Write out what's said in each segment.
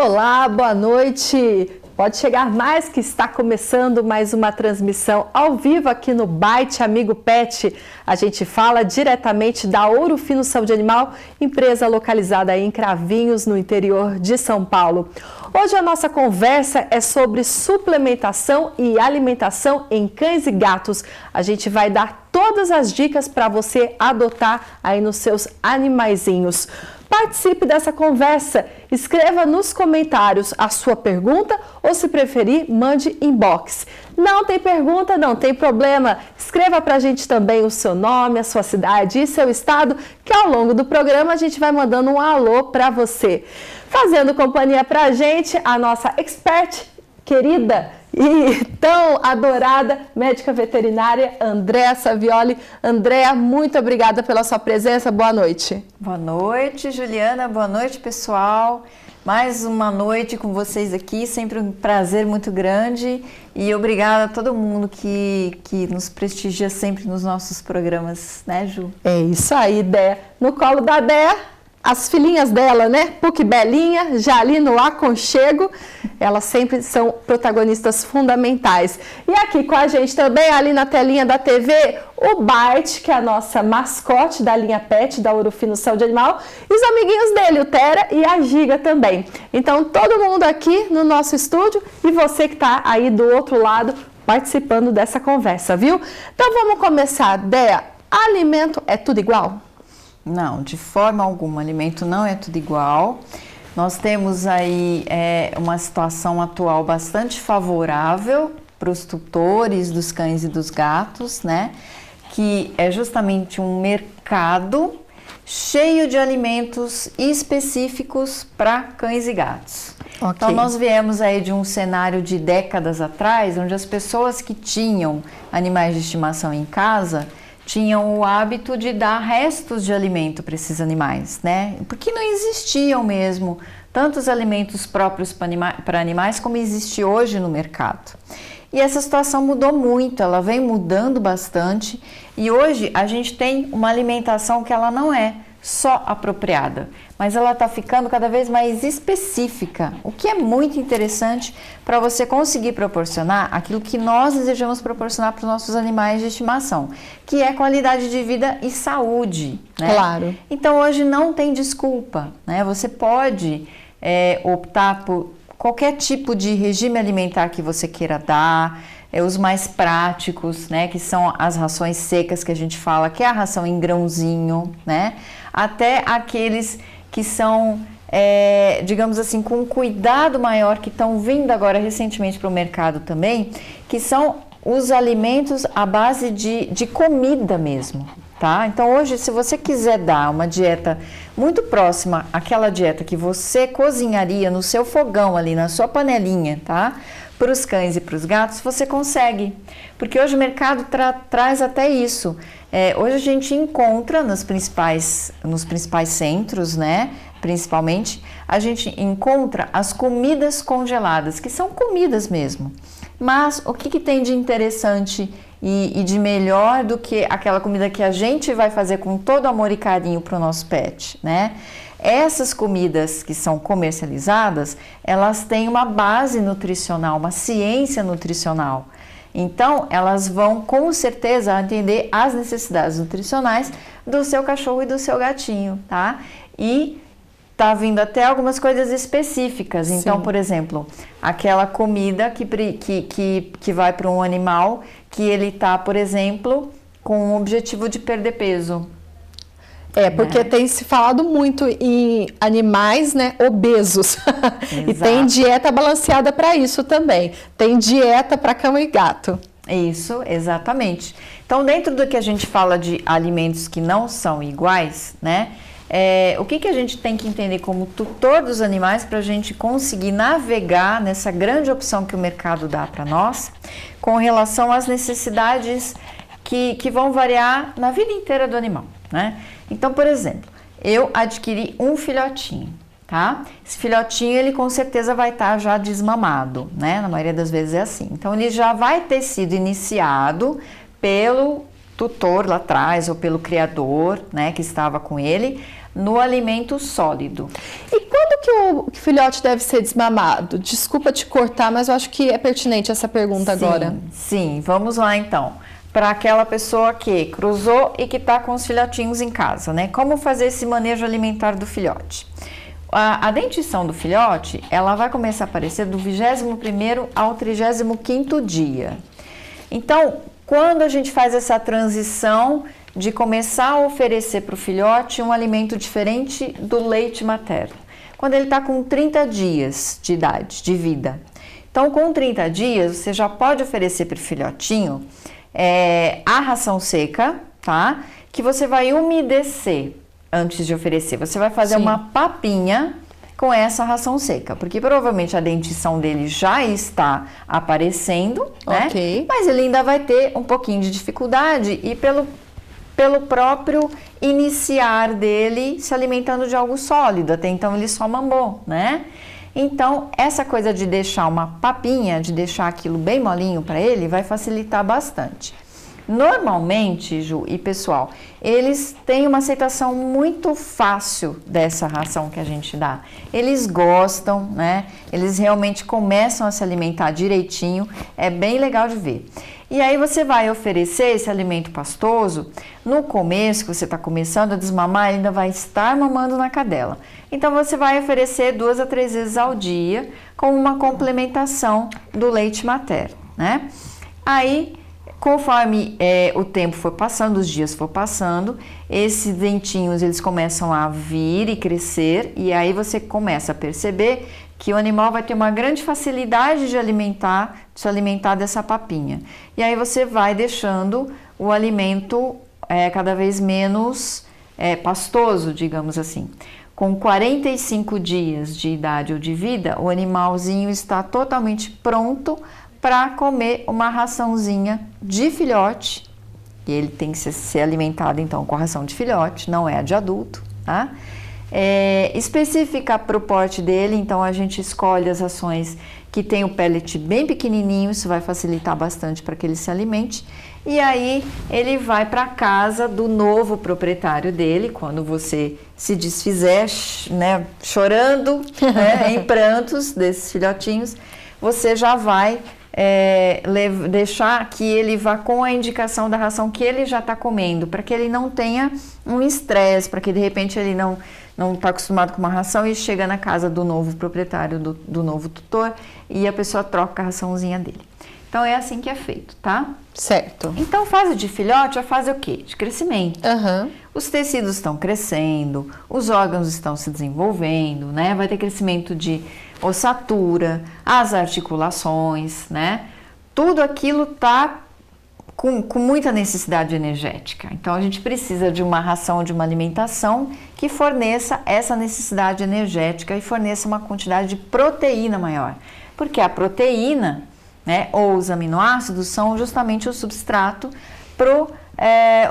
Olá, boa noite! Pode chegar mais que está começando mais uma transmissão ao vivo aqui no Bite Amigo Pet. A gente fala diretamente da Ouro Fino Saúde Animal, empresa localizada aí em Cravinhos, no interior de São Paulo. Hoje a nossa conversa é sobre suplementação e alimentação em cães e gatos. A gente vai dar todas as dicas para você adotar aí nos seus animaizinhos. Participe dessa conversa, escreva nos comentários a sua pergunta ou, se preferir, mande inbox. Não tem pergunta, não tem problema, escreva pra gente também o seu nome, a sua cidade e seu estado, que ao longo do programa a gente vai mandando um alô pra você. Fazendo companhia pra gente, a nossa expert querida e tão adorada médica veterinária Andréa Savioli. Andréa, muito obrigada pela sua presença, boa noite. Boa noite, Juliana, boa noite, pessoal. Mais uma noite com vocês aqui, sempre um prazer muito grande e obrigada a todo mundo que nos prestigia sempre nos nossos programas, né, Ju? É isso aí, Déa. No colo da Déa, as filhinhas dela, né? Puc e Belinha, já ali no aconchego, elas sempre são protagonistas fundamentais. E aqui com a gente também, ali na telinha da TV, o Bart, que é a nossa mascote da linha Pet, da Ouro Fino Saúde Animal, e os amiguinhos dele, o Tera e a Giga também. Então, todo mundo aqui no nosso estúdio e você que está aí do outro lado participando dessa conversa, viu? Então, vamos começar. Déa, alimento é tudo igual? Não, de forma alguma, alimento não é tudo igual. Nós temos aí uma situação atual bastante favorável para os tutores dos cães e dos gatos, né? Que é justamente um mercado cheio de alimentos específicos para cães e gatos. Okay. Então, nós viemos aí de um cenário de décadas atrás, onde as pessoas que tinham animais de estimação em casa tinham o hábito de dar restos de alimento para esses animais, né? Porque não existiam mesmo tantos alimentos próprios para animais como existe hoje no mercado. E essa situação mudou muito, ela vem mudando bastante e hoje a gente tem uma alimentação que ela não é só apropriada, mas ela está ficando cada vez mais específica, o que é muito interessante para você conseguir proporcionar aquilo que nós desejamos proporcionar para os nossos animais de estimação, que é qualidade de vida e saúde, né? Claro. Então hoje não tem desculpa, né? Você pode optar por qualquer tipo de regime alimentar que você queira dar, os mais práticos, né, que são as rações secas que a gente fala, que é a ração em grãozinho, né, até aqueles que são, digamos assim, com um cuidado maior, que estão vindo agora recentemente para o mercado também, que são os alimentos à base de comida mesmo, tá? Então hoje, se você quiser dar uma dieta muito próxima àquela dieta que você cozinharia no seu fogão ali, na sua panelinha, tá? Para os cães e para os gatos, você consegue, porque hoje o mercado traz até isso. Hoje a gente encontra nos principais centros, né, principalmente, a gente encontra as comidas congeladas, que são comidas mesmo. Mas o que tem de interessante e de melhor do que aquela comida que a gente vai fazer com todo amor e carinho para o nosso pet, né? Essas comidas que são comercializadas, elas têm uma base nutricional, uma ciência nutricional. Então, elas vão com certeza atender às necessidades nutricionais do seu cachorro e do seu gatinho, tá? E tá vindo até algumas coisas específicas. Sim. Então, por exemplo, aquela comida que vai para um animal que ele tá, por exemplo, com o objetivo de perder peso. Porque tem se falado muito em animais, né, obesos. E tem dieta balanceada para isso também. Tem dieta para cão e gato. Isso, exatamente. Então, dentro do que a gente fala de alimentos que não são iguais, né, o que a gente tem que entender como tutor dos animais para a gente conseguir navegar nessa grande opção que o mercado dá para nós, com relação às necessidades que vão variar na vida inteira do animal, né? Então, por exemplo, eu adquiri um filhotinho, tá? Esse filhotinho, ele com certeza vai estar já desmamado, né? Na maioria das vezes é assim. Então, ele já vai ter sido iniciado pelo tutor lá atrás ou pelo criador, né, que estava com ele, no alimento sólido. E quando que o filhote deve ser desmamado? Desculpa te cortar, mas eu acho que é pertinente essa pergunta agora. Sim, vamos lá então. Para aquela pessoa que cruzou e que está com os filhotinhos em casa, né? Como fazer esse manejo alimentar do filhote? A dentição do filhote, ela vai começar a aparecer do 21º ao 35º dia. Então, quando a gente faz essa transição de começar a oferecer para o filhote um alimento diferente do leite materno, quando ele está com 30 dias de idade, de vida. Então, com 30 dias, você já pode oferecer para o filhotinho a ração seca, tá? Que você vai umedecer antes de oferecer. Você vai fazer uma papinha com essa ração seca, porque provavelmente a dentição dele já está aparecendo, né? Mas ele ainda vai ter um pouquinho de dificuldade e pelo próprio iniciar dele se alimentando de algo sólido, até então ele só mamou, né? Então, essa coisa de deixar uma papinha, de deixar aquilo bem molinho para ele, vai facilitar bastante. Normalmente, Ju e pessoal, eles têm uma aceitação muito fácil dessa ração que a gente dá. Eles gostam, né? Eles realmente começam a se alimentar direitinho, é bem legal de ver. E aí você vai oferecer esse alimento pastoso, no começo, que você está começando a desmamar, ele ainda vai estar mamando na cadela. Então você vai oferecer 2 a 3 vezes ao dia, com uma complementação do leite materno, né? Aí, conforme o tempo for passando, os dias for passando, esses dentinhos eles começam a vir e crescer, e aí você começa a perceber que o animal vai ter uma grande facilidade de se alimentar dessa papinha. E aí você vai deixando o alimento cada vez menos pastoso, digamos assim. Com 45 dias de idade ou de vida, o animalzinho está totalmente pronto para comer uma raçãozinha de filhote. E ele tem que ser alimentado então com a ração de filhote, não é a de adulto, tá? Específica para o porte dele, então a gente escolhe as rações que tem o pellet bem pequenininho, isso vai facilitar bastante para que ele se alimente. E aí ele vai para casa do novo proprietário dele, quando você se desfizer, né, chorando, né, em prantos desses filhotinhos, você já vai deixar que ele vá com a indicação da ração que ele já está comendo, para que ele não tenha um estresse, para que de repente ele não está acostumado com uma ração e chega na casa do novo proprietário, do novo tutor, e a pessoa troca a raçãozinha dele. Então é assim que é feito, tá? Certo. Então, fase de filhote é a fase o quê? De crescimento. Uhum. Os tecidos estão crescendo, os órgãos estão se desenvolvendo, né? Vai ter crescimento de ossatura, as articulações, né? Tudo aquilo tá com muita necessidade energética. Então, a gente precisa de uma ração, de uma alimentação que forneça essa necessidade energética e forneça uma quantidade de proteína maior. Porque a proteína, né, ou os aminoácidos são justamente o substrato para o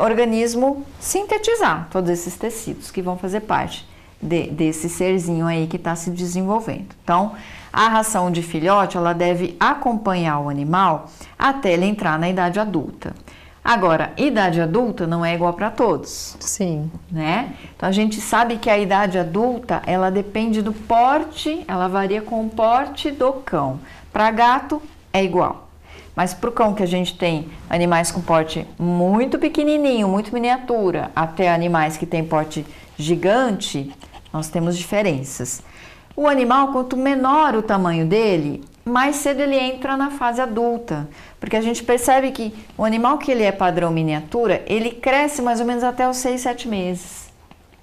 organismo sintetizar todos esses tecidos que vão fazer parte desse serzinho aí que está se desenvolvendo. Então, a ração de filhote, ela deve acompanhar o animal até ele entrar na idade adulta. Agora, idade adulta não é igual para todos. Sim. Né? Então, a gente sabe que a idade adulta, ela depende do porte, ela varia com o porte do cão. Para gato, é igual. Mas para o cão, que a gente tem animais com porte muito pequenininho, muito miniatura, até animais que têm porte gigante, nós temos diferenças. O animal, quanto menor o tamanho dele, mais cedo ele entra na fase adulta. Porque a gente percebe que o animal que ele é padrão miniatura, ele cresce mais ou menos até os 6, 7 meses.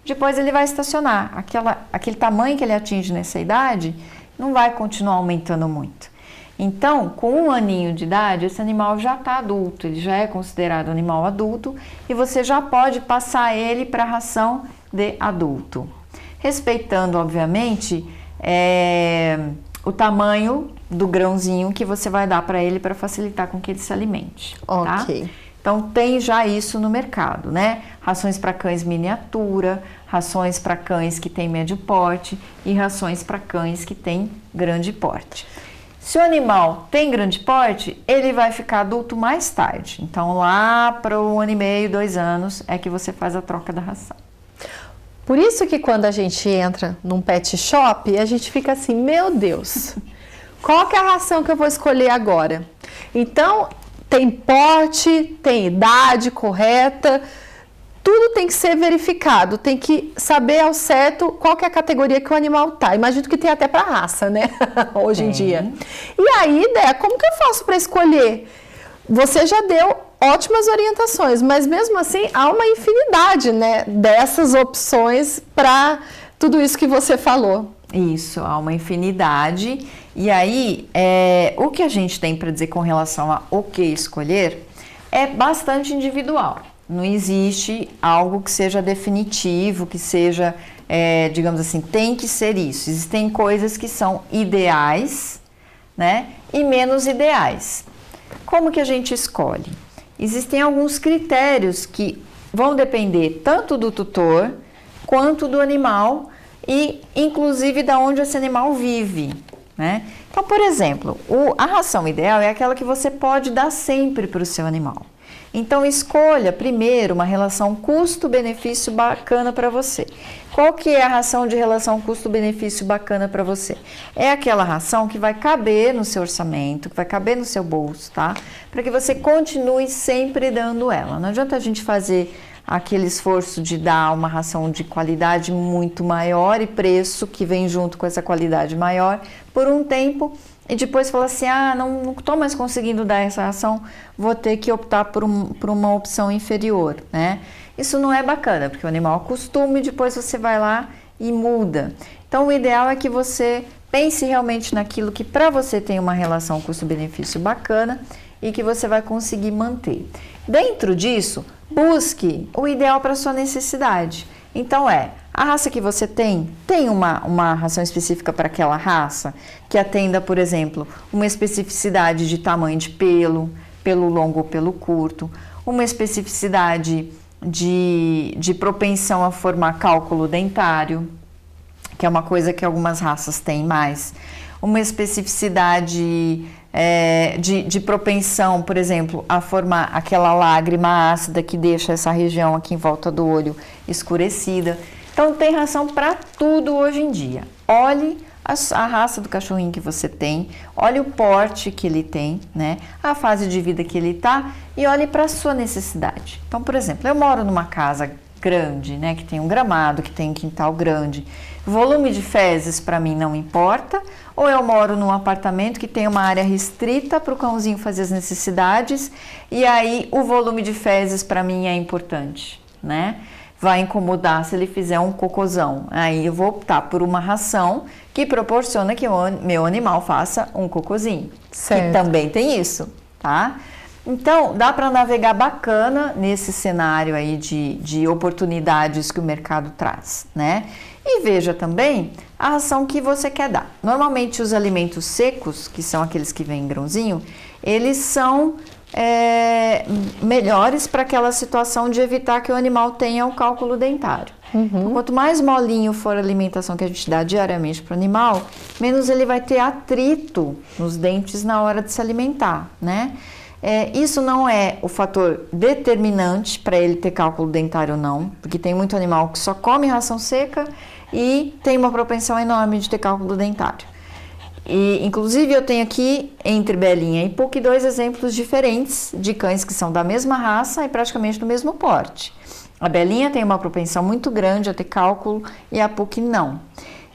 Depois ele vai estacionar. Aquele tamanho que ele atinge nessa idade, não vai continuar aumentando muito. Então, com 1 aninho de idade, esse animal já está adulto, ele já é considerado animal adulto e você já pode passar ele para a ração de adulto. Respeitando, obviamente, o tamanho do grãozinho que você vai dar para ele para facilitar com que ele se alimente. Ok. Tá? Então, tem já isso no mercado, né? Rações para cães miniatura, rações para cães que têm médio porte e rações para cães que têm grande porte. Se o animal tem grande porte, ele vai ficar adulto mais tarde. Então, lá para 1 ano e meio, 2 anos, é que você faz a troca da ração. Por isso que quando a gente entra num pet shop, a gente fica assim, meu Deus, qual que é a ração que eu vou escolher agora? Então, tem porte, tem idade correta, tudo tem que ser verificado, tem que saber ao certo qual que é a categoria que o animal tá. Imagino que tem até para raça, né? Hoje em dia. E aí, Dé, como que eu faço para escolher? Você já deu ótimas orientações, mas mesmo assim há uma infinidade, né, dessas opções para tudo isso que você falou. Isso, há uma infinidade. E aí, o que a gente tem para dizer com relação a o que escolher é bastante individual. Não existe algo que seja definitivo, que seja, digamos assim, tem que ser isso. Existem coisas que são ideais, né, e menos ideais. Como que a gente escolhe? Existem alguns critérios que vão depender tanto do tutor quanto do animal e, inclusive, de onde esse animal vive, né? Então, por exemplo, a ração ideal é aquela que você pode dar sempre para o seu animal. Então, escolha primeiro uma relação custo-benefício bacana para você. Qual que é a ração de relação custo-benefício bacana para você? É aquela ração que vai caber no seu orçamento, que vai caber no seu bolso, tá? Para que você continue sempre dando ela. Não adianta a gente fazer aquele esforço de dar uma ração de qualidade muito maior e preço que vem junto com essa qualidade maior por um tempo e depois falar assim, não estou mais conseguindo dar essa ração, vou ter que optar por uma opção inferior, né? Isso não é bacana, porque o animal acostuma e depois você vai lá e muda. Então, o ideal é que você pense realmente naquilo que para você tem uma relação custo-benefício bacana e que você vai conseguir manter. Dentro disso, busque o ideal para sua necessidade. Então, a raça que você tem uma ração específica para aquela raça, que atenda, por exemplo, uma especificidade de tamanho de pelo longo ou pelo curto, uma especificidade de propensão a formar cálculo dentário, que é uma coisa que algumas raças têm mais, uma especificidade de propensão, por exemplo, a formar aquela lágrima ácida que deixa essa região aqui em volta do olho escurecida. Então, tem ração para tudo hoje em dia. Olhe a raça do cachorrinho que você tem, olhe o porte que ele tem, né? A fase de vida que ele está e olhe para a sua necessidade. Então, por exemplo, eu moro numa casa grande, né? Que tem um gramado, que tem um quintal grande. Volume de fezes para mim não importa, ou eu moro num apartamento que tem uma área restrita para o cãozinho fazer as necessidades e aí o volume de fezes para mim é importante, né? Vai incomodar se ele fizer um cocôzão. Aí eu vou optar por uma ração que proporciona que o meu animal faça um cocôzinho. Certo. Que também tem isso, tá? Então, dá para navegar bacana nesse cenário aí de oportunidades que o mercado traz, né? E veja também a ração que você quer dar. Normalmente os alimentos secos, que são aqueles que vêm em grãozinho, eles são melhores para aquela situação de evitar que o animal tenha o cálculo dentário. Então, quanto mais molinho for a alimentação que a gente dá diariamente para o animal, menos ele vai ter atrito nos dentes na hora de se alimentar, né? Isso não é o fator determinante para ele ter cálculo dentário ou não, porque tem muito animal que só come ração seca e tem uma propensão enorme de ter cálculo dentário. E, inclusive, eu tenho aqui, entre Belinha e Puck, 2 exemplos diferentes de cães que são da mesma raça e praticamente do mesmo porte. A Belinha tem uma propensão muito grande a ter cálculo e a Puck não.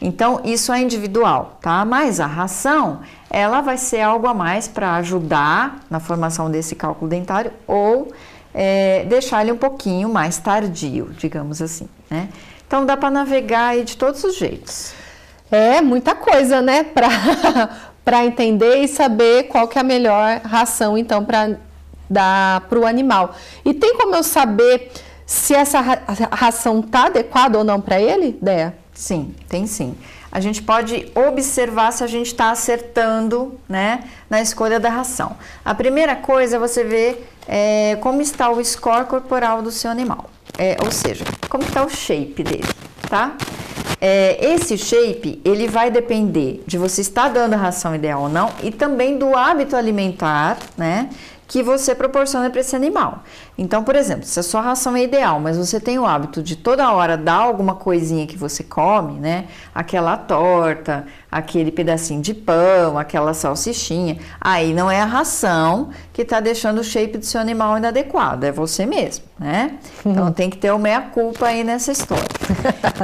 Então, isso é individual, tá? Mas a ração, ela vai ser algo a mais para ajudar na formação desse cálculo dentário ou deixar ele um pouquinho mais tardio, digamos assim, né? Então, dá para navegar aí de todos os jeitos. É muita coisa, né? Para entender e saber qual que é a melhor ração, então, para dar para o animal. E tem como eu saber se essa ração está adequada ou não para ele, Déa? Sim, tem sim. A gente pode observar se a gente está acertando, né, na escolha da ração. A primeira coisa é você ver como está o score corporal do seu animal. Ou seja, como está o shape dele, tá? Esse shape, ele vai depender de você estar dando a ração ideal ou não e também do hábito alimentar, né, que você proporciona para esse animal. Então, por exemplo, se a sua ração é ideal, mas você tem o hábito de toda hora dar alguma coisinha que você come, né? Aquela torta, aquele pedacinho de pão, aquela salsichinha, aí não é a ração que está deixando o shape do seu animal inadequado, é você mesmo, né? Então tem que ter o meia-culpa aí nessa história.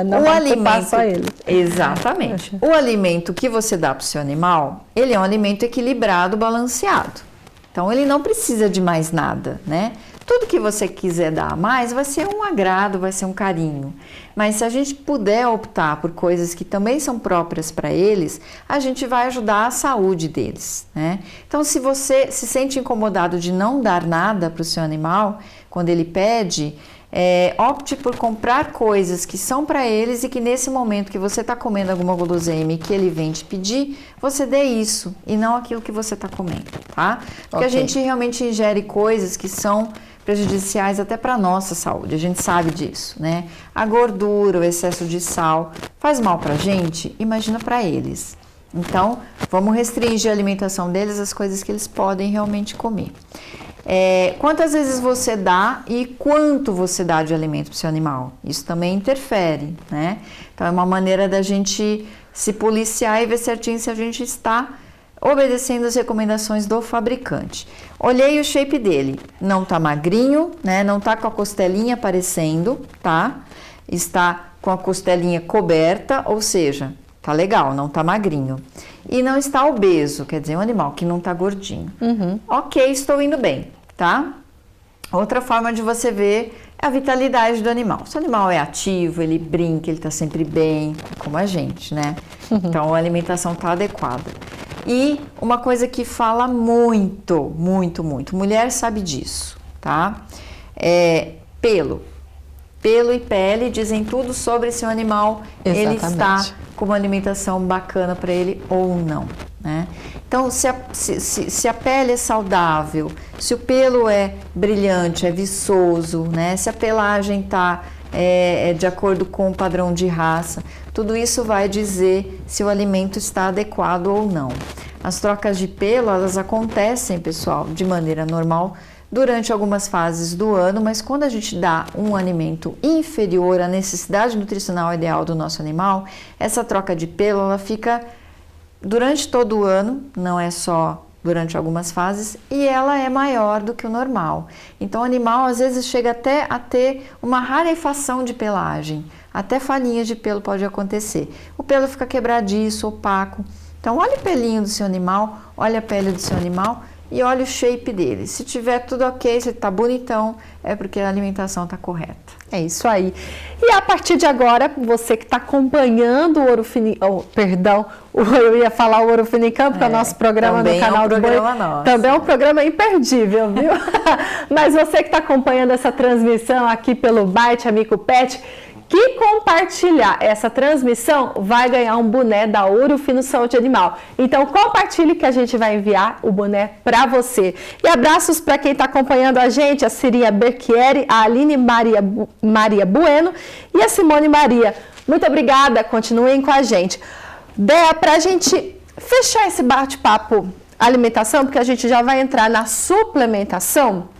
Não o alimento, só ele. Exatamente. O alimento que você dá para o seu animal, ele é um alimento equilibrado, balanceado. Então, ele não precisa de mais nada, né? Tudo que você quiser dar a mais vai ser um agrado, vai ser um carinho. Mas se a gente puder optar por coisas que também são próprias para eles, a gente vai ajudar a saúde deles, né? Então, se você se sente incomodado de não dar nada para o seu animal, quando ele pede, opte por comprar coisas que são para eles e que nesse momento que você está comendo alguma guloseima e que ele vem te pedir, você dê isso e não aquilo que você está comendo, tá? Porque a gente realmente ingere coisas que são prejudiciais até para a nossa saúde, a gente sabe disso, né? A gordura, o excesso de sal faz mal para a gente, imagina para eles. Então, vamos restringir a alimentação deles, as coisas que eles podem realmente comer. Quantas vezes você dá e quanto você dá de alimento para o seu animal? Isso também interfere, né? Então, é uma maneira da gente se policiar e ver certinho se a gente está obedecendo as recomendações do fabricante. Olhei o shape dele, não tá magrinho, né? Não tá com a costelinha aparecendo, tá? Está com a costelinha coberta, ou seja, tá legal, não tá magrinho. E não está obeso, quer dizer, um animal que não tá gordinho. Ok, estou indo bem, tá? Outra forma de você ver é a vitalidade do animal. Se o animal é ativo, ele brinca, ele tá sempre bem, como a gente, né? Então, a alimentação tá adequada. E uma coisa que fala muito, muito, muito, mulher sabe disso, tá? Pelo. Pelo e pele dizem tudo sobre se o animal ele está com uma alimentação bacana para ele ou não, né? Então, se a pele é saudável, se o pelo é brilhante, é viçoso, né? Se a pelagem está de acordo com o padrão de raça, tudo isso vai dizer se o alimento está adequado ou não. As trocas de pelo, elas acontecem, pessoal, de maneira normal durante algumas fases do ano, mas quando a gente dá um alimento inferior à necessidade nutricional ideal do nosso animal, essa troca de pelo, ela fica durante todo o ano, não é só durante algumas fases, e ela é maior do que o normal. Então, o animal, às vezes, chega até a ter uma rarefação de pelagem, até falhinhas de pelo pode acontecer. O pelo fica quebradiço, opaco. Então, olha o pelinho do seu animal, olha a pele do seu animal, e olha o shape dele. Se tiver tudo ok, se ele tá bonitão, é porque a alimentação tá correta. É isso aí. E a partir de agora, você que está acompanhando o Ouro Finicampo, eu ia falar o Ouro Finicampo, que é o nosso programa no canal do Boi. Também é um programa imperdível, viu? Mas você que está acompanhando essa transmissão aqui pelo Bite Amigo Pet, que compartilhar essa transmissão vai ganhar um boné da Ouro Fino Saúde Animal. Então compartilhe que a gente vai enviar o boné para você. E abraços para quem está acompanhando a gente, a Cirinha Berchieri, a Aline Maria Bueno e a Simone Maria. Muito obrigada, continuem com a gente. Dea, para a gente fechar esse bate-papo alimentação, porque a gente já vai entrar na suplementação,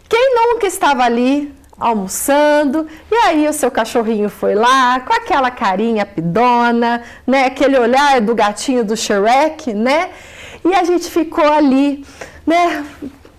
quem nunca estava ali almoçando, e aí o seu cachorrinho foi lá, com aquela carinha pidona, né, aquele olhar do gatinho do Shrek, né, e a gente ficou ali, né,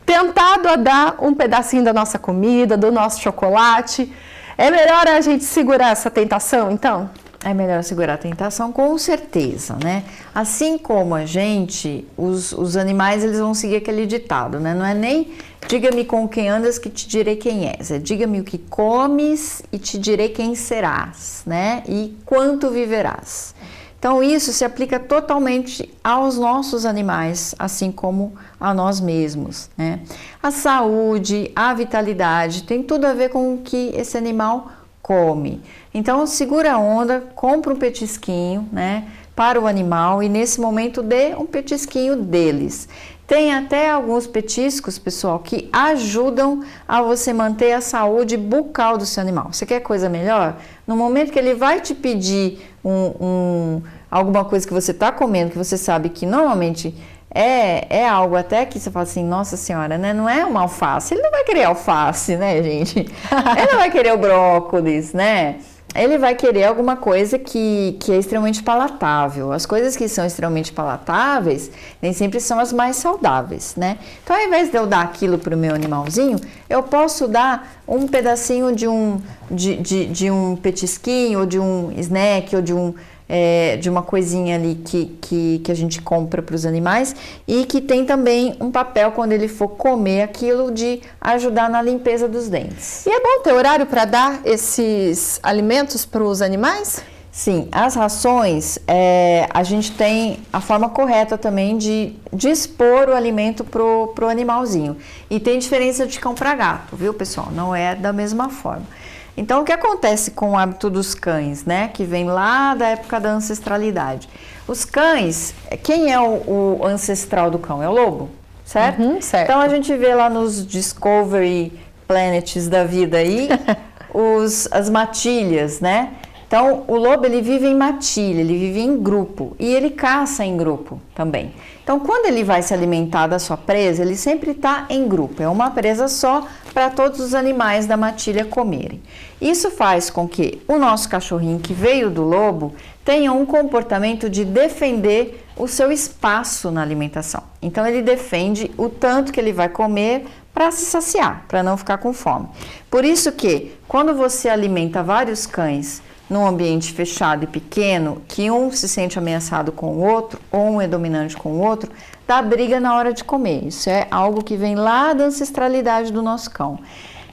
tentado a dar um pedacinho da nossa comida, do nosso chocolate. É melhor a gente segurar essa tentação, então? É melhor segurar a tentação, com certeza, né? Assim como a gente, os animais, eles vão seguir aquele ditado, né? Não é nem diga-me com quem andas que te direi quem és, é diga-me o que comes e te direi quem serás, né? E quanto viverás. Então, isso se aplica totalmente aos nossos animais, assim como a nós mesmos, né? A saúde, a vitalidade, tem tudo a ver com o que esse animal come. Então, segura a onda, compra um petisquinho, né, para o animal e nesse momento dê um petisquinho deles. Tem até alguns petiscos, pessoal, que ajudam a você manter a saúde bucal do seu animal. Você quer coisa melhor? No momento que ele vai te pedir alguma coisa que você está comendo, que você sabe que normalmente é algo até que você fala assim, nossa senhora, né? Não é uma alface. Ele não vai querer alface, né, gente? Ele não vai querer o brócolis, né? Ele vai querer alguma coisa que é extremamente palatável. As coisas que são extremamente palatáveis nem sempre são as mais saudáveis, né? Então, ao invés de eu dar aquilo para o meu animalzinho, eu posso dar um pedacinho de um petisquinho, ou de um snack, ou de uma coisinha ali que a gente compra para os animais e que tem também um papel quando ele for comer aquilo de ajudar na limpeza dos dentes. E é bom ter horário para dar esses alimentos para os animais? Sim, as rações, a gente tem a forma correta também de dispor o alimento pro animalzinho. E tem diferença de cão para gato, viu, pessoal? Não é da mesma forma. Então, o que acontece com o hábito dos cães, né? Que vem lá da época da ancestralidade. Os cães, quem é o ancestral do cão? É o lobo, certo? Certo. Então, a gente vê lá nos Discovery Planets da vida aí, as matilhas, né? Então, o lobo, ele vive em matilha, ele vive em grupo e ele caça em grupo também. Então, quando ele vai se alimentar da sua presa, ele sempre está em grupo. É uma presa só para todos os animais da matilha comerem. Isso faz com que o nosso cachorrinho que veio do lobo tenha um comportamento de defender o seu espaço na alimentação. Então, ele defende o tanto que ele vai comer para se saciar, para não ficar com fome. Por isso que, quando você alimenta vários cães num ambiente fechado e pequeno, que um se sente ameaçado com o outro, ou um é dominante com o outro, dá briga na hora de comer. Isso é algo que vem lá da ancestralidade do nosso cão.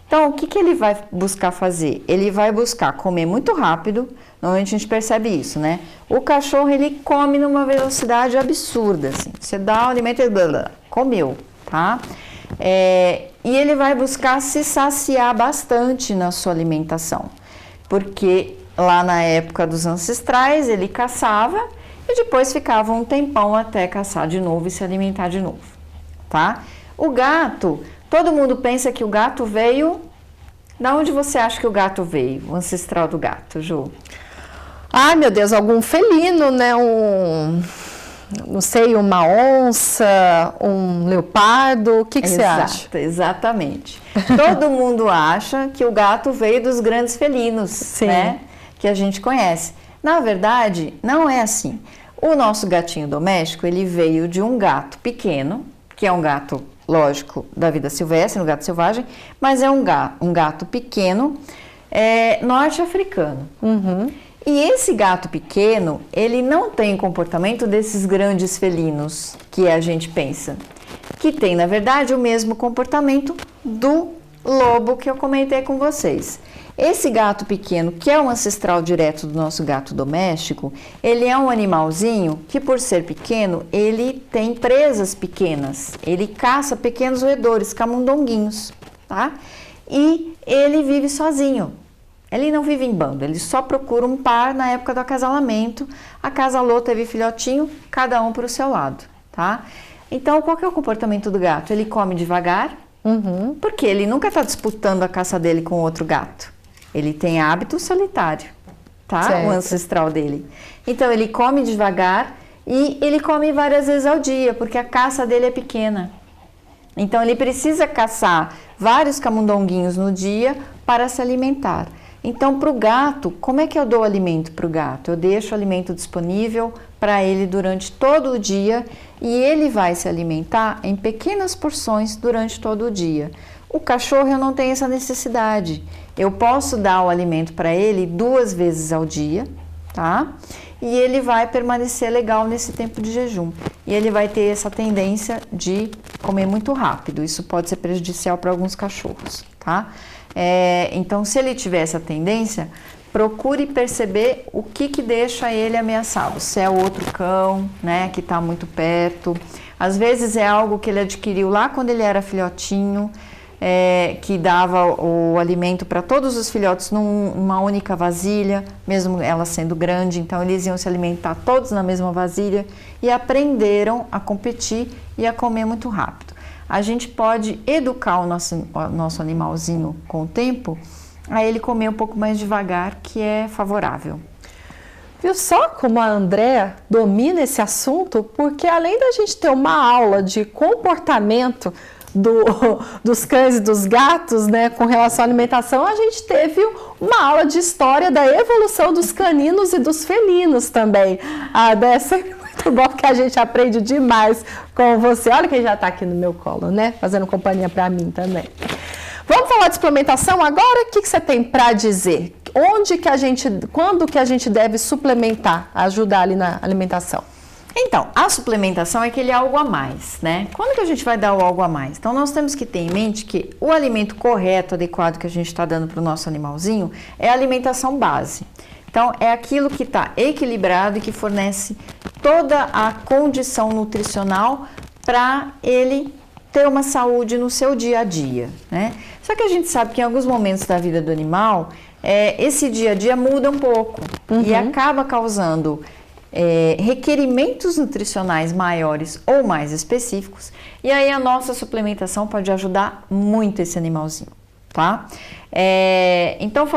Então, o que ele vai buscar fazer? Ele vai buscar comer muito rápido, normalmente a gente percebe isso, né? O cachorro, ele come numa velocidade absurda, assim. Você dá o alimento e comeu, tá? E ele vai buscar se saciar bastante na sua alimentação, porque lá na época dos ancestrais, ele caçava e depois ficava um tempão até caçar de novo e se alimentar de novo, tá? O gato, todo mundo pensa que o gato veio... Da onde você acha que o gato veio, o ancestral do gato, Ju? Ai, meu Deus, algum felino, né? Não sei, uma onça, um leopardo, o que você acha? Exatamente. Todo mundo acha que o gato veio dos grandes felinos, Sim, né? Que a gente conhece. Na verdade, não é assim. O nosso gatinho doméstico, ele veio de um gato pequeno, que é um gato, lógico, da vida silvestre, um gato selvagem, mas é um gato pequeno, norte-africano. E esse gato pequeno, ele não tem o comportamento desses grandes felinos que a gente pensa, que tem, na verdade, o mesmo comportamento do lobo que eu comentei com vocês. Esse gato pequeno, que é um ancestral direto do nosso gato doméstico, ele é um animalzinho que, por ser pequeno, ele tem presas pequenas. Ele caça pequenos roedores, camundonguinhos, tá? E ele vive sozinho. Ele não vive em bando, ele só procura um par na época do acasalamento. Acasalou, teve filhotinho, cada um para o seu lado, tá? Então, qual que é o comportamento do gato? Ele come devagar, porque ele nunca está disputando a caça dele com outro gato. Ele tem hábito solitário, tá? Certo. O ancestral dele. Então, ele come devagar e ele come várias vezes ao dia, porque a caça dele é pequena. Então, ele precisa caçar vários camundonguinhos no dia para se alimentar. Então, para o gato, como é que eu dou alimento para o gato? Eu deixo o alimento disponível para ele durante todo o dia e ele vai se alimentar em pequenas porções durante todo o dia. O cachorro, eu não tenho essa necessidade. Eu posso dar o alimento para ele 2 vezes ao dia, tá? E ele vai permanecer legal nesse tempo de jejum. E ele vai ter essa tendência de comer muito rápido. Isso pode ser prejudicial para alguns cachorros, tá? Então, se ele tiver essa tendência, procure perceber o que deixa ele ameaçado. Se é outro cão, né, que está muito perto. Às vezes é algo que ele adquiriu lá quando ele era filhotinho, que dava o alimento para todos os filhotes numa única vasilha, mesmo ela sendo grande. Então, eles iam se alimentar todos na mesma vasilha e aprenderam a competir e a comer muito rápido. A gente pode educar o nosso animalzinho com o tempo a ele comer um pouco mais devagar, que é favorável. Viu só como a Andréa domina esse assunto? Porque além da gente ter uma aula de comportamento dos cães e dos gatos, né, com relação à alimentação, a gente teve uma aula de história da evolução dos caninos e dos felinos também. Dessa é muito bom, porque a gente aprende demais com você. Olha quem já está aqui no meu colo, né, fazendo companhia para mim também. Vamos falar de suplementação agora? O que você tem para dizer? Quando que a gente deve suplementar, ajudar ali na alimentação? Então, a suplementação é aquele algo a mais, né? Quando que a gente vai dar o algo a mais? Então, nós temos que ter em mente que o alimento correto, adequado que a gente está dando para o nosso animalzinho é a alimentação base. Então, é aquilo que está equilibrado e que fornece toda a condição nutricional para ele ter uma saúde no seu dia a dia, né? Só que a gente sabe que em alguns momentos da vida do animal, esse dia a dia muda um pouco e acaba causando requerimentos nutricionais maiores ou mais específicos, e aí a nossa suplementação pode ajudar muito esse animalzinho, tá? Então,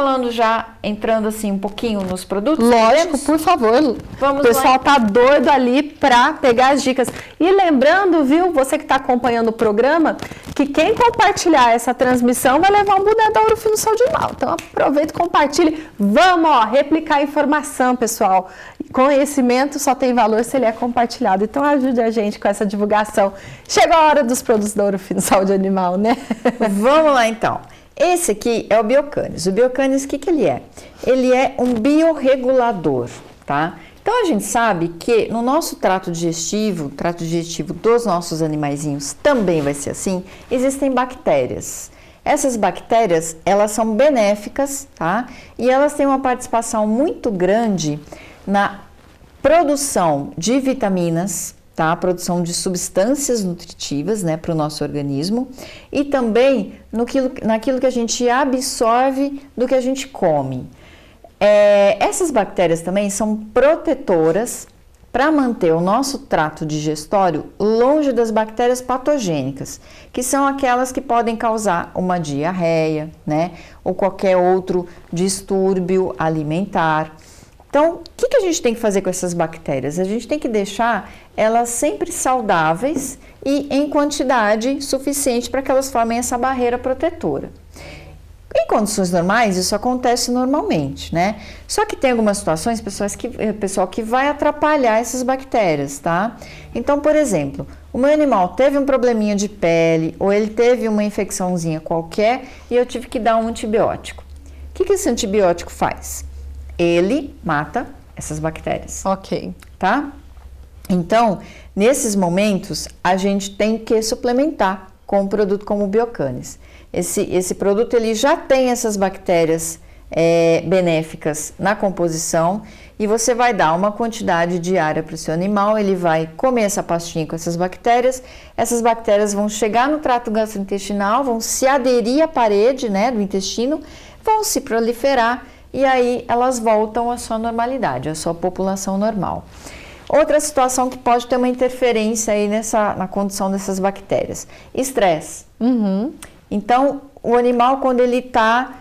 entrando assim um pouquinho nos produtos. Lógico, por favor. Vamos o pessoal lá. tá doido ali para pegar as dicas. E lembrando, viu, você que está acompanhando o programa, que quem compartilhar essa transmissão vai levar um boné da Ourofino Saúde Animal. Então aproveita e compartilhe. Vamos, replicar a informação, pessoal. Conhecimento só tem valor se ele é compartilhado. Então ajude a gente com essa divulgação. Chegou a hora dos produtos da Ourofino Saúde Animal, né? Vamos lá, então. Esse aqui é o Biocanis. O Biocanis, o que ele é? Ele é um biorregulador, tá? Então, a gente sabe que no nosso trato digestivo dos nossos animaizinhos também vai ser assim, existem bactérias. Essas bactérias, elas são benéficas, tá? E elas têm uma participação muito grande na produção de vitaminas, tá? A produção de substâncias nutritivas, né, para o nosso organismo, e também naquilo que a gente absorve do que a gente come. Essas bactérias também são protetoras para manter o nosso trato digestório longe das bactérias patogênicas, que são aquelas que podem causar uma diarreia, né, ou qualquer outro distúrbio alimentar. Então, o que a gente tem que fazer com essas bactérias? A gente tem que deixar elas sempre saudáveis e em quantidade suficiente para que elas formem essa barreira protetora. Em condições normais, isso acontece normalmente, né? Só que tem algumas situações, pessoal, que vai atrapalhar essas bactérias, tá? Então, por exemplo, o meu animal teve um probleminha de pele ou ele teve uma infecçãozinha qualquer e eu tive que dar um antibiótico. O que esse antibiótico faz? Ele mata essas bactérias. Ok. Tá? Então, nesses momentos, a gente tem que suplementar com um produto como o Biocanis. Esse produto, ele já tem essas bactérias benéficas na composição e você vai dar uma quantidade diária para o seu animal, ele vai comer essa pastinha com essas bactérias vão chegar no trato gastrointestinal, vão se aderir à parede, né, do intestino, vão se proliferar e aí elas voltam à sua normalidade, à sua população normal. Outra situação que pode ter uma interferência aí na condição dessas bactérias, estresse. Então, o animal quando ele está,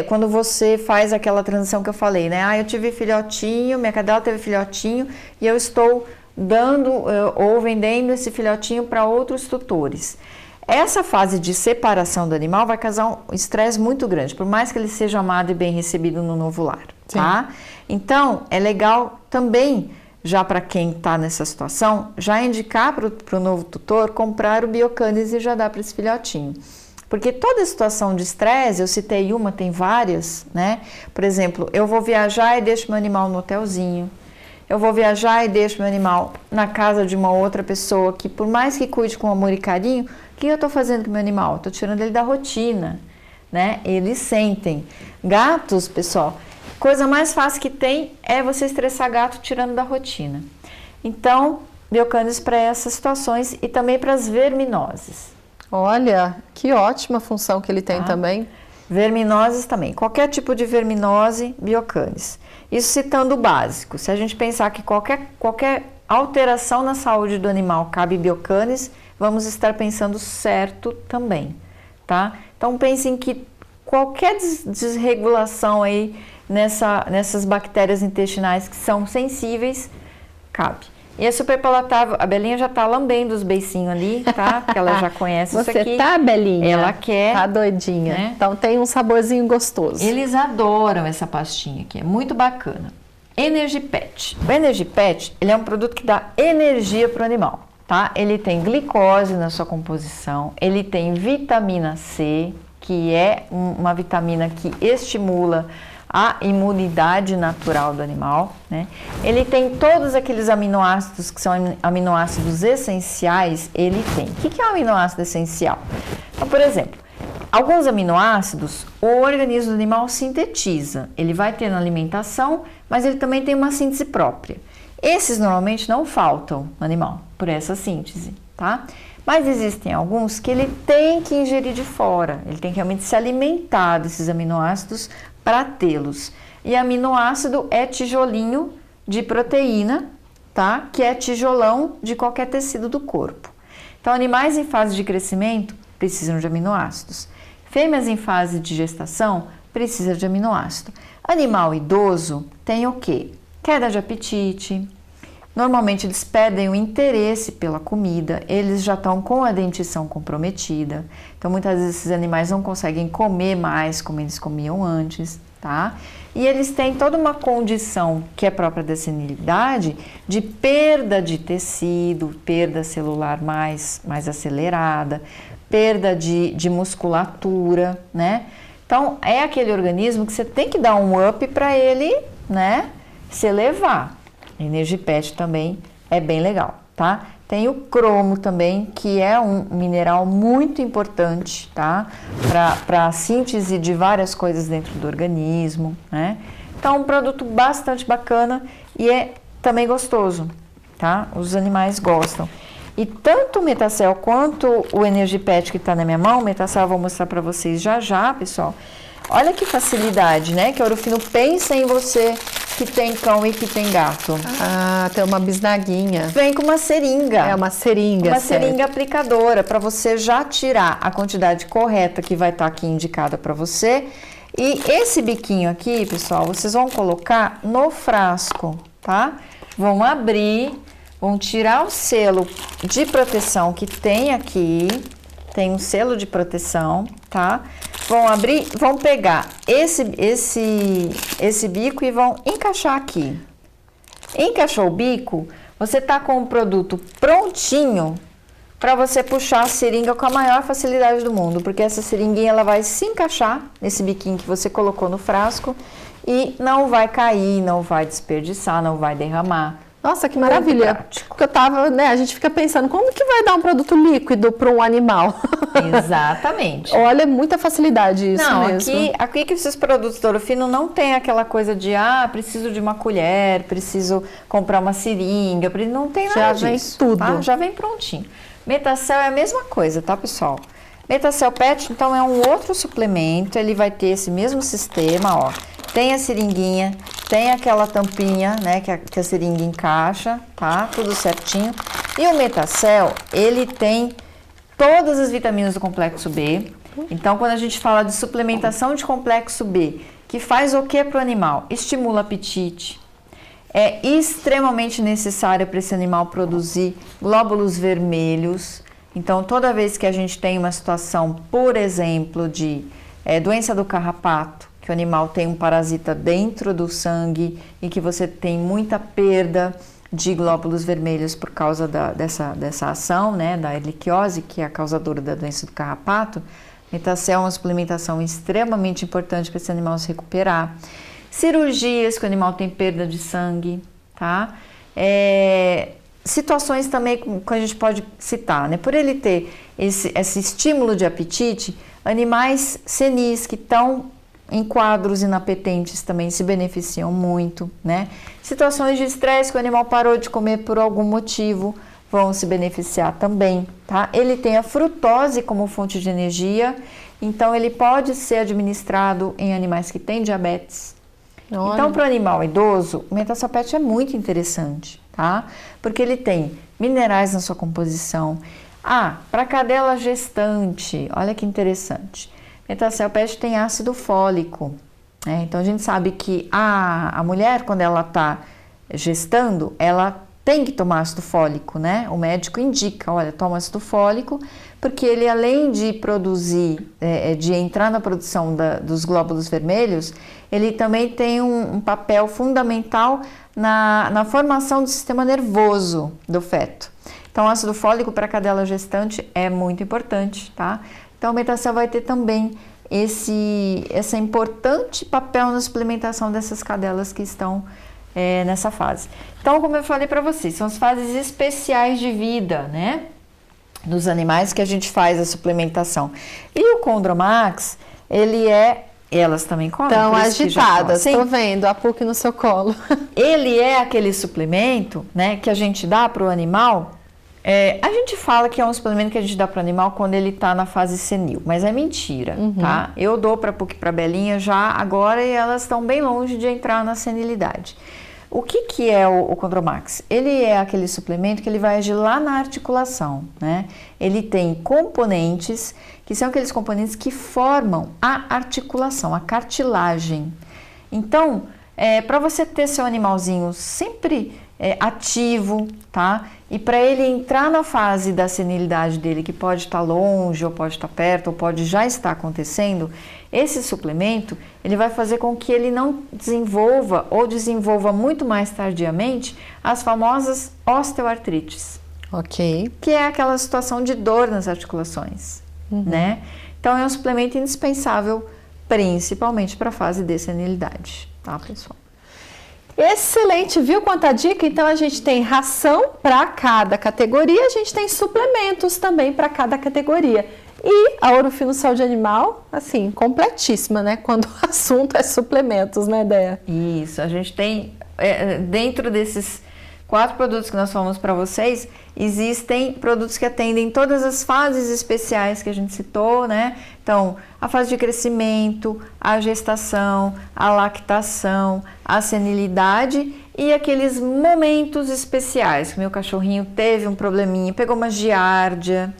quando você faz aquela transição que eu falei, né? Eu tive filhotinho, minha cadela teve filhotinho e eu estou dando ou vendendo esse filhotinho para outros tutores. Essa fase de separação do animal vai causar um estresse muito grande, por mais que ele seja amado e bem recebido no novo lar, tá? Então, é legal também, já para quem está nessa situação, já indicar para o novo tutor comprar o Biocanis e já dar para esse filhotinho. Porque toda situação de estresse, eu citei uma, tem várias, né? Por exemplo, eu vou viajar e deixo meu animal no hotelzinho. Eu vou viajar e deixo meu animal na casa de uma outra pessoa que, por mais que cuide com amor e carinho, o que eu estou fazendo com o meu animal? Estou tirando ele da rotina, né? Eles sentem. Gatos, pessoal, coisa mais fácil que tem é você estressar gato tirando da rotina. Então, Biocanis para essas situações e também para as verminoses. Olha, que ótima função que ele tem também. Verminoses também. Qualquer tipo de verminose, Biocanis. Isso citando o básico. Se a gente pensar que qualquer alteração na saúde do animal cabe Biocanis, vamos estar pensando certo também, tá? Então pensem que qualquer desregulação aí nessas bactérias intestinais que são sensíveis, cabe. E é super palatável. A Belinha já tá lambendo os beicinhos ali, tá? Porque ela já conhece isso aqui. Você tá, Belinha? Ela quer. Tá doidinha. Né? Então tem um saborzinho gostoso. Eles adoram essa pastinha aqui, é muito bacana. Energipet. O Energipet, ele é um produto que dá energia pro animal, tá? Ele tem glicose na sua composição, ele tem vitamina C, que é uma vitamina que estimula a imunidade natural do animal, né? Ele tem todos aqueles aminoácidos que são aminoácidos essenciais, ele tem. O que é um aminoácido essencial? Então, por exemplo, alguns aminoácidos o organismo do animal sintetiza. Ele vai ter na alimentação, mas ele também tem uma síntese própria. Esses normalmente não faltam no animal, por essa síntese, tá? Mas existem alguns que ele tem que ingerir de fora, ele tem que realmente se alimentar desses aminoácidos para tê-los. E aminoácido é tijolinho de proteína, tá? Que é tijolão de qualquer tecido do corpo. Então, animais em fase de crescimento precisam de aminoácidos. Fêmeas em fase de gestação precisam de aminoácido. Animal idoso tem o quê? Queda de apetite. Normalmente eles perdem o interesse pela comida, eles já estão com a dentição comprometida. Então muitas vezes esses animais não conseguem comer mais como eles comiam antes, tá? E eles têm toda uma condição que é própria da senilidade de perda de tecido, perda celular mais acelerada, perda de musculatura, né? Então é aquele organismo que você tem que dar um up para ele, né, se elevar. Energipet também é bem legal, tá? Tem o cromo também, que é um mineral muito importante, tá? Para a síntese de várias coisas dentro do organismo, né? Então, um produto bastante bacana e é também gostoso, tá? Os animais gostam. E tanto o Metacel quanto o Energipet que está na minha mão, o Metacel eu vou mostrar para vocês já já, pessoal. Olha que facilidade, né? Que a Ourofino pensa em você que tem cão e que tem gato. Ah, tem uma bisnaguinha. Vem com uma seringa. É uma seringa, uma certo. seringa aplicadora para você já tirar a quantidade correta que vai estar aqui indicada para você. E esse biquinho aqui, pessoal, vocês vão colocar no frasco, tá? Vão abrir, vão tirar o selo de proteção que tem aqui. Tem um selo de proteção, tá? Vão abrir, vão pegar esse bico e vão encaixar aqui. Encaixou o bico, você tá com o produto prontinho para você puxar a seringa com a maior facilidade do mundo, porque essa seringuinha ela vai se encaixar nesse biquinho que você colocou no frasco e não vai cair, não vai desperdiçar, não vai derramar. Nossa, que maravilha. Porque eu tava, né, a gente fica pensando, como que vai dar um produto líquido para um animal? Exatamente. Olha, muita facilidade isso não, mesmo. Aqui que esses produtos do Ourofino não tem aquela coisa de, preciso de uma colher, preciso comprar uma seringa, não tem nada disso. Já vem tudo. Tá? Já vem prontinho. Metacel é a mesma coisa, tá, pessoal? Metacel Pet, então, é um outro suplemento, ele vai ter esse mesmo sistema, ó. Tem a seringuinha, tem aquela tampinha, né, que a seringa encaixa, tá? Tudo certinho. E o Metacel, ele tem todas as vitaminas do complexo B. Então, quando a gente fala de suplementação de complexo B, que faz o que para o animal? Estimula o apetite. É extremamente necessário para esse animal produzir glóbulos vermelhos. Então, toda vez que a gente tem uma situação, por exemplo, de doença do carrapato, que o animal tem um parasita dentro do sangue e que você tem muita perda de glóbulos vermelhos por causa dessa ação, né, da erliquiose, que é a causadora da doença do carrapato, Metacel é uma suplementação extremamente importante para esse animal se recuperar. Cirurgias que o animal tem perda de sangue, tá? Situações também que a gente pode citar, né? Por ele ter esse estímulo de apetite, animais senis que estão em quadros inapetentes também se beneficiam muito, né? Situações de estresse que o animal parou de comer por algum motivo vão se beneficiar também, tá? Ele tem a frutose como fonte de energia, então ele pode ser administrado em animais que têm diabetes. Olha. Então, para o animal idoso, o Metacel Pet é muito interessante, tá? Porque ele tem minerais na sua composição. Para cadela gestante, olha que interessante. Metacel Pet tem ácido fólico, Então a gente sabe que a mulher, quando ela está gestando, ela tem que tomar ácido fólico, né? O médico indica, olha, toma ácido fólico, porque ele, além de produzir, de entrar na produção dos glóbulos vermelhos, ele também tem um papel fundamental na formação do sistema nervoso do feto. Então, o ácido fólico para a cadela gestante é muito importante, tá? Então, a Metacel vai ter também esse importante papel na suplementação dessas cadelas que estão nessa fase. Então, como eu falei para vocês, são as fases especiais de vida, né? Dos animais que a gente faz a suplementação. E o Chondromax, elas também comem? Estão agitadas, estou vendo a PUC no seu colo. Ele é aquele suplemento, né, que a gente dá para o animal. A gente fala que é um suplemento que a gente dá para o animal quando ele está na fase senil, mas é mentira, tá? Eu dou para a PUC e para a Belinha já agora e elas estão bem longe de entrar na senilidade. O que é o Chondromax? Ele é aquele suplemento que ele vai agir lá na articulação, né? Ele tem componentes, que são aqueles componentes que formam a articulação, a cartilagem. Então, para você ter seu animalzinho sempre ativo, tá? E para ele entrar na fase da senilidade dele, que pode estar longe, ou pode estar perto, ou pode já estar acontecendo, esse suplemento, ele vai fazer com que ele não desenvolva ou desenvolva muito mais tardiamente as famosas osteoartrites. Ok. Que é aquela situação de dor nas articulações, né? Então, é um suplemento indispensável, principalmente para a fase de senilidade, tá, pessoal? Excelente, viu quanta dica? Então a gente tem ração para cada categoria, a gente tem suplementos também para cada categoria. E a Ouro Fino Saúde Animal, assim, completíssima, né? Quando o assunto é suplementos, né, Déia? Isso, a gente tem, dentro desses 4 produtos que nós falamos para vocês, existem produtos que atendem todas as fases especiais que a gente citou, né? Então, a fase de crescimento, a gestação, a lactação, a senilidade e aqueles momentos especiais. Que meu cachorrinho teve um probleminha, pegou uma giardia,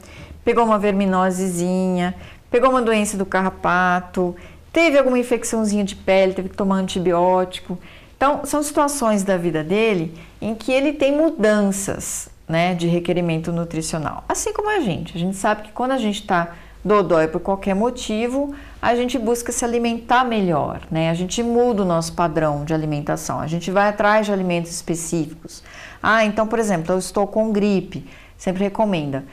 pegou uma verminosezinha, pegou uma doença do carrapato, teve alguma infecçãozinha de pele, teve que tomar antibiótico. Então, são situações da vida dele em que ele tem mudanças, né, de requerimento nutricional. Assim como a gente sabe que quando a gente está dodói por qualquer motivo, a gente busca se alimentar melhor, né? A gente muda o nosso padrão de alimentação, a gente vai atrás de alimentos específicos. Então, por exemplo, eu estou com gripe, sempre recomenda,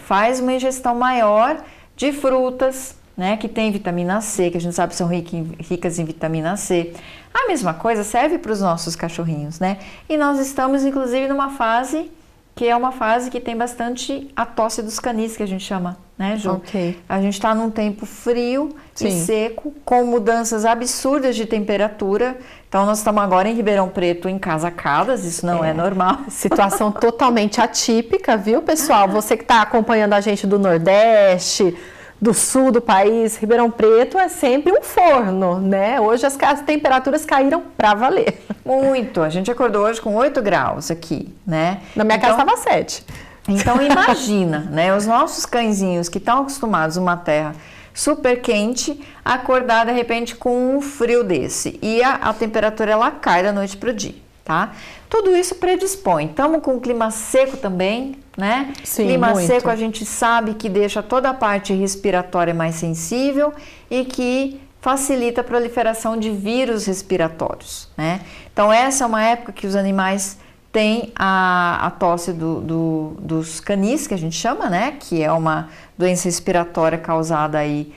faz uma ingestão maior de frutas, né, que tem vitamina C, que a gente sabe que são ricas em vitamina C. A mesma coisa serve para os nossos cachorrinhos, né? E nós estamos, inclusive, numa fase que é uma fase que tem bastante a tosse dos canis, que a gente chama, né, Ju? Ok. A gente está num tempo frio Sim. e seco, com mudanças absurdas de temperatura. Então, nós estamos agora em Ribeirão Preto encasacadas, isso não é normal. Situação totalmente atípica, viu, pessoal? Você que está acompanhando a gente do Nordeste, do sul do país, Ribeirão Preto é sempre um forno, né? Hoje as temperaturas caíram para valer. Muito. A gente acordou hoje com 8 graus aqui, né? Na minha casa estava 7. Então imagina, né? Os nossos cãezinhos que estão acostumados a uma terra super quente, acordar de repente com um frio desse. E a temperatura ela cai da noite para o dia, tá? Tudo isso predispõe. Estamos com um clima seco também, né? Sim, clima muito. seco a gente sabe que deixa toda a parte respiratória mais sensível e que facilita a proliferação de vírus respiratórios, né? Então essa é uma época que os animais têm a tosse dos canis, que a gente chama, né? Que é uma doença respiratória causada aí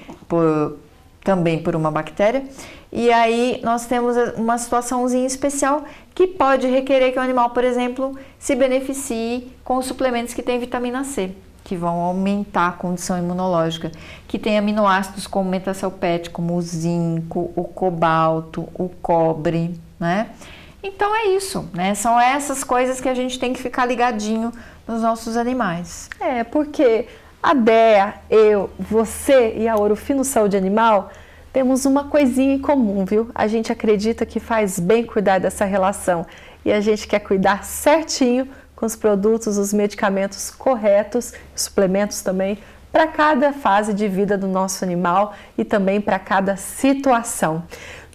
também por uma bactéria. E aí nós temos uma situaçãozinha especial que pode requerer que o animal, por exemplo, se beneficie com os suplementos que têm vitamina C, que vão aumentar a condição imunológica, que tem aminoácidos como Metacel PET, como o zinco, o cobalto, o cobre, né? Então é isso, né? São essas coisas que a gente tem que ficar ligadinho nos nossos animais. Porque a Déia, eu, você e a Ouro Fino Saúde Animal temos uma coisinha em comum, viu? A gente acredita que faz bem cuidar dessa relação e a gente quer cuidar certinho com os produtos, os medicamentos corretos, suplementos também, para cada fase de vida do nosso animal e também para cada situação.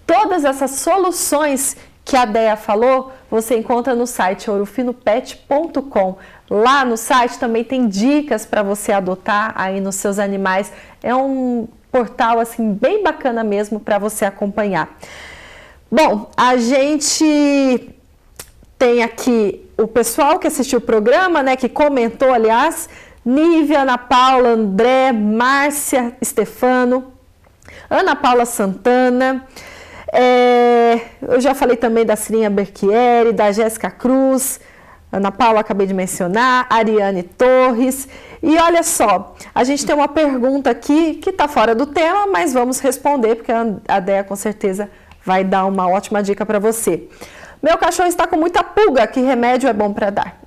Todas essas soluções que a Déia falou, você encontra no site ourofinopet.com. Lá no site também tem dicas para você adotar aí nos seus animais. É um portal assim bem bacana mesmo para você acompanhar. Bom, a gente tem aqui o pessoal que assistiu o programa, né, que comentou, aliás, Nívia, Ana Paula, André, Márcia, Stefano, Ana Paula Santana. Eu já falei também da Cirinha Berchieri, da Jéssica Cruz, Ana Paula acabei de mencionar, Ariane Torres. E olha só, a gente tem uma pergunta aqui que está fora do tema, mas vamos responder, porque a Déia com certeza vai dar uma ótima dica para você. Meu cachorro está com muita pulga, que remédio é bom para dar?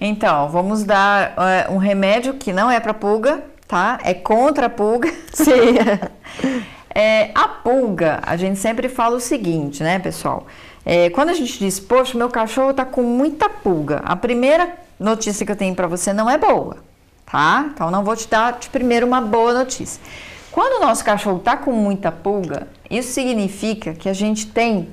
Então, vamos dar um remédio que não é para pulga, tá? É contra a pulga. Sim. A pulga, a gente sempre fala o seguinte, né, pessoal? Quando a gente diz, poxa, meu cachorro tá com muita pulga, a primeira notícia que eu tenho para você não é boa, tá? Então, não vou te dar de primeiro uma boa notícia. Quando o nosso cachorro tá com muita pulga, isso significa que a gente tem...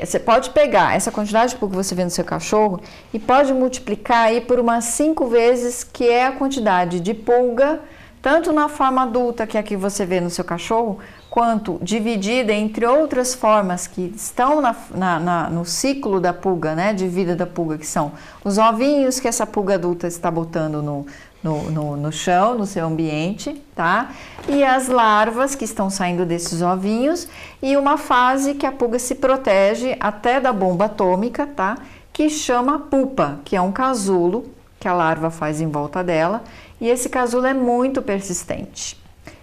você pode pegar essa quantidade de pulga que você vê no seu cachorro e pode multiplicar aí por umas 5 vezes, que é a quantidade de pulga, tanto na forma adulta, que é a que você vê no seu cachorro, quanto dividida entre outras formas que estão no ciclo da pulga, né, de vida da pulga, que são os ovinhos que essa pulga adulta está botando no chão, no seu ambiente, tá? E as larvas que estão saindo desses ovinhos, e uma fase que a pulga se protege até da bomba atômica, tá? Que chama pupa, que é um casulo que a larva faz em volta dela, e esse casulo é muito persistente.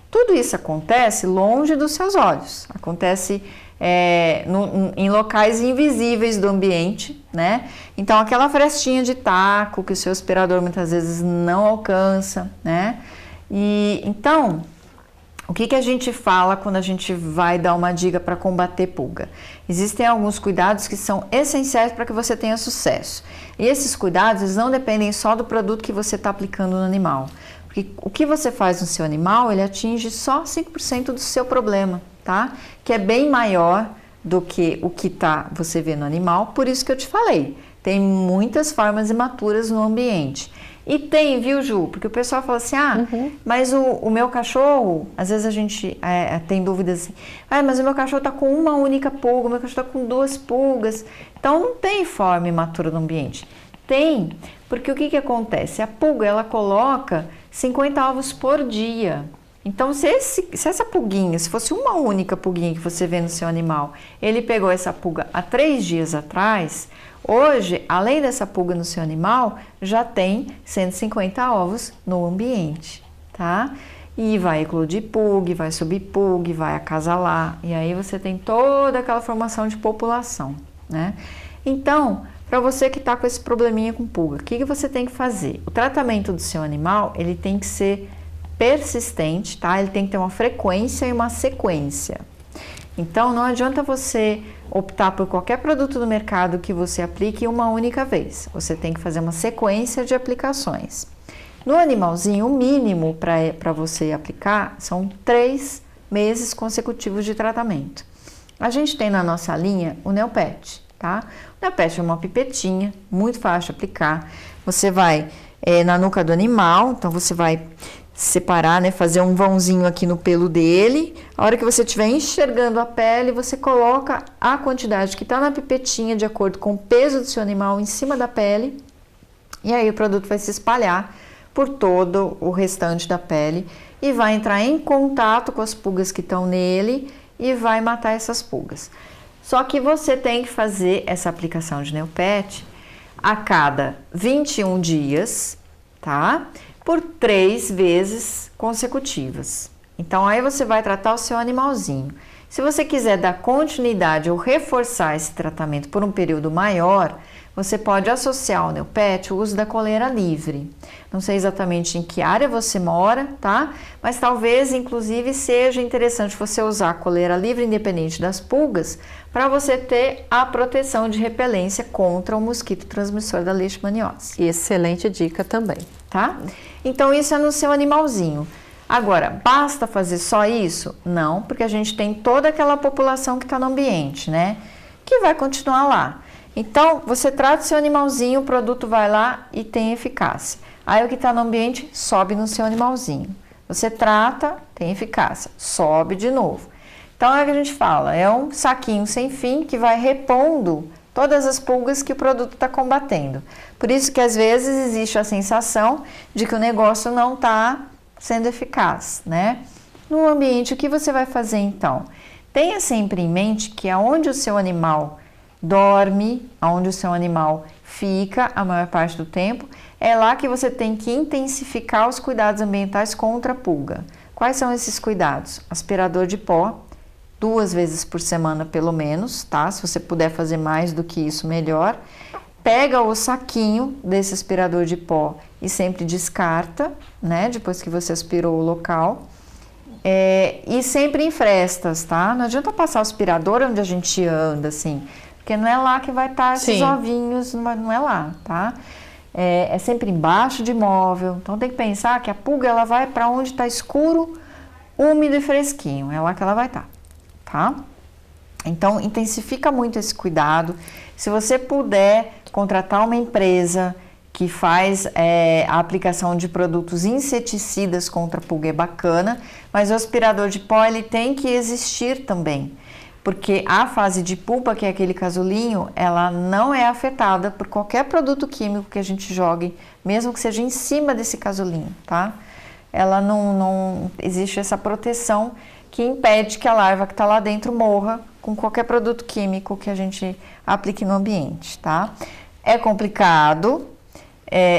Tudo isso acontece longe dos seus olhos, acontece em locais invisíveis do ambiente, né? Então, aquela frestinha de taco que o seu aspirador muitas vezes não alcança, né? E então, o que a gente fala quando a gente vai dar uma dica para combater pulga? Existem alguns cuidados que são essenciais para que você tenha sucesso. E esses cuidados, eles não dependem só do produto que você está aplicando no animal. Porque o que você faz no seu animal, ele atinge só 5% do seu problema, tá? Que é bem maior do que o que você vê no animal, por isso que eu te falei. Tem muitas formas imaturas no ambiente. E tem, viu, Ju? Porque o pessoal fala assim, mas o meu cachorro, às vezes a gente tem dúvidas assim, mas o meu cachorro tá com uma única pulga, o meu cachorro tá com 2 pulgas. Então, não tem forma imatura no ambiente. Tem, porque o que acontece? A pulga, ela coloca 50 ovos por dia. Então, se essa pulguinha, se fosse uma única pulguinha que você vê no seu animal, ele pegou essa pulga há 3 dias atrás, hoje, além dessa pulga no seu animal, já tem 150 ovos no ambiente, tá? E vai eclodir pulga, vai subir pulga, vai acasalar, e aí você tem toda aquela formação de população, né? Então, para você que está com esse probleminha com pulga, o que você tem que fazer? O tratamento do seu animal, ele tem que ser persistente, tá? Ele tem que ter uma frequência e uma sequência. Então, não adianta você optar por qualquer produto do mercado que você aplique uma única vez. Você tem que fazer uma sequência de aplicações. No animalzinho, o mínimo para você aplicar são 3 meses consecutivos de tratamento. A gente tem na nossa linha o Neopet, tá? O Neopet é uma pipetinha, muito fácil de aplicar. Você vai na nuca do animal, então você vai separar, né, fazer um vãozinho aqui no pelo dele. A hora que você estiver enxergando a pele, você coloca a quantidade que está na pipetinha de acordo com o peso do seu animal em cima da pele, e aí o produto vai se espalhar por todo o restante da pele e vai entrar em contato com as pulgas que estão nele e vai matar essas pulgas. Só que você tem que fazer essa aplicação de Neopet a cada 21 dias, tá? Por 3 vezes consecutivas. Então, aí você vai tratar o seu animalzinho. Se você quiser dar continuidade ou reforçar esse tratamento por um período maior, você pode associar ao Neopet o uso da coleira livre. Não sei exatamente em que área você mora, tá? Mas talvez, inclusive, seja interessante você usar a coleira livre independente das pulgas para você ter a proteção de repelência contra o mosquito transmissor da leishmaniose. Excelente dica também. Tá? Então, isso é no seu animalzinho. Agora, basta fazer só isso? Não, porque a gente tem toda aquela população que está no ambiente, né? Que vai continuar lá. Então, você trata o seu animalzinho, o produto vai lá e tem eficácia. Aí, o que está no ambiente sobe no seu animalzinho. Você trata, tem eficácia, sobe de novo. Então, é o que a gente fala, é um saquinho sem fim que vai repondo todas as pulgas que o produto está combatendo. Por isso que, às vezes, existe a sensação de que o negócio não está sendo eficaz, né? No ambiente, o que você vai fazer, então? Tenha sempre em mente que aonde o seu animal dorme, onde o seu animal fica a maior parte do tempo, é lá que você tem que intensificar os cuidados ambientais contra a pulga. Quais são esses cuidados? Aspirador de pó, 2 vezes por semana pelo menos, tá? Se você puder fazer mais do que isso, melhor. Pega o saquinho desse aspirador de pó e sempre descarta, né? Depois que você aspirou o local. E sempre em frestas, tá? Não adianta passar o aspirador onde a gente anda, assim, porque não é lá que vai estar esses ovinhos, não é lá, tá? É sempre embaixo de móvel. Então tem que pensar que a pulga ela vai para onde está escuro, úmido e fresquinho. É lá que ela vai estar, tá? Então intensifica muito esse cuidado. Se você puder contratar uma empresa que faz a aplicação de produtos inseticidas contra a pulga, é bacana, mas o aspirador de pó ele tem que existir também. Porque a fase de pupa, que é aquele casulinho, ela não é afetada por qualquer produto químico que a gente jogue, mesmo que seja em cima desse casulinho, tá? Ela não existe essa proteção que impede que a larva que está lá dentro morra com qualquer produto químico que a gente aplique no ambiente, tá? É complicado,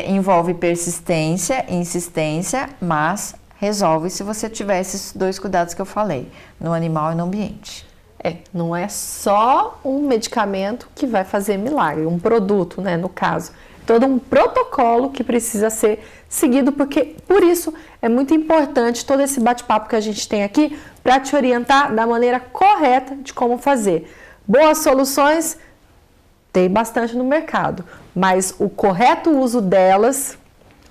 envolve persistência, insistência, mas resolve se você tiver esses 2 cuidados que eu falei, no animal e no ambiente. Não é só um medicamento que vai fazer milagre, um produto, né, no caso. Todo um protocolo que precisa ser seguido, porque por isso é muito importante todo esse bate-papo que a gente tem aqui para te orientar da maneira correta de como fazer. Boas soluções tem bastante no mercado, mas o correto uso delas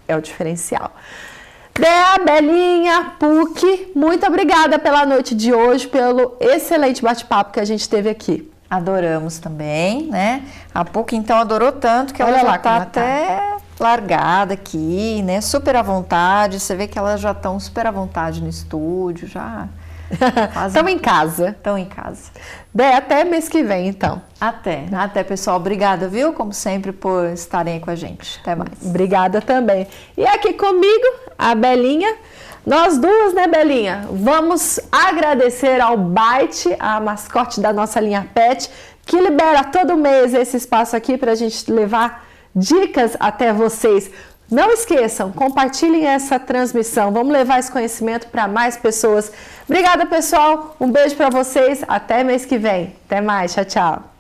é o diferencial. Dea, Belinha, PUC, muito obrigada pela noite de hoje, pelo excelente bate-papo que a gente teve aqui. Adoramos também, né? A PUC, então, adorou tanto que ela já tá até largada aqui, né? Super à vontade. Você vê que elas já estão super à vontade no estúdio, já. Estão em casa. Estão em casa. Dea, até mês que vem, então. Até, pessoal. Obrigada, viu? Como sempre, por estarem aí com a gente. Até mais. Obrigada também. E aqui comigo, a Belinha. Nós duas, né, Belinha? Vamos agradecer ao Bite, a mascote da nossa linha Pet, que libera todo mês esse espaço aqui para a gente levar dicas até vocês. Não esqueçam, compartilhem essa transmissão. Vamos levar esse conhecimento para mais pessoas. Obrigada, pessoal. Um beijo para vocês. Até mês que vem. Até mais. Tchau, tchau.